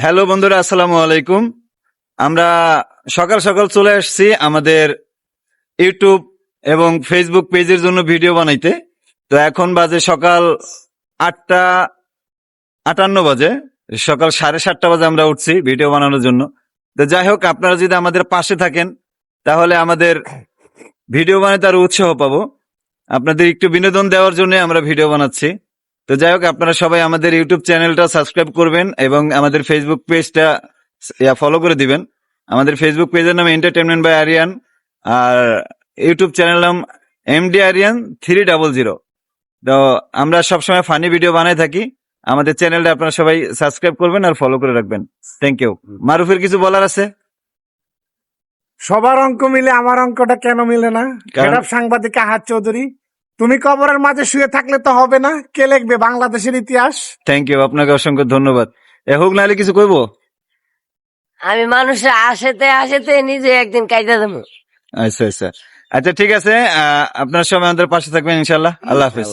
Hello বন্ধুরা, আসসালামু আলাইকুম। আমরা সকাল সকাল চলে আসছি আমাদের ইউটিউব এবং ফেসবুক পেজের জন্য ভিডিও বানাইতে। তো এখন বাজে সকাল 8:58 বাজে, সকাল 7:30 বাজে আমরা উঠছি ভিডিও বানানোর জন্য। তো যাই হোক, আপনারা যদি আমাদের পাশে থাকেন তাহলে আমাদের ভিডিও বানাতে আরো উৎসাহ পাবো। আপনাদের একটু বিনোদন দেওয়ার জন্য আমরা ভিডিও বানাচ্ছি। তো যাই হোক, আপনারা সবাই আমাদের ইউটিউব চ্যানেলটা সাবস্ক্রাইব করবেন এবং আমাদের ফেসবুক পেজটা ফলো করে দিবেন। আমাদের ফেসবুক পেজের নাম এন্টারটেনমেন্ট বাই আরিয়ান, আর ইউটিউব চ্যানেল নাম এমডি আরিয়ান 300। তো আমরা সবসময় ফানি ভিডিও বানাই থাকি। আমাদের চ্যানেলটা আপনারা সবাই সাবস্ক্রাইব করবেন আর ফলো করে রাখবেন। Thank you. মারুফের কিছু বলার আছে? সবার অঙ্ক মিলে আমার অঙ্কটা কেন মিলে না? হেড সাংবাদিক আহাদ চৌধুরী, তুমি কবরের মাঝে শুয়ে থাকলে তো হবে না, কে লিখবে বাংলাদেশের ইতিহাস? থ্যাংক ইউ, আপনাকে অসংখ্য ধন্যবাদ। হোক নাহলে কিছু কইবো? আমি মানুষের আসেতে আসেতে নিজে একদিন কাইদা দেবো। আচ্ছা আচ্ছা আচ্ছা, ঠিক আছে। আপনার সবাই আমাদের পাশে থাকবেন ইনশাল্লাহ। আল্লাহ হাফিজ।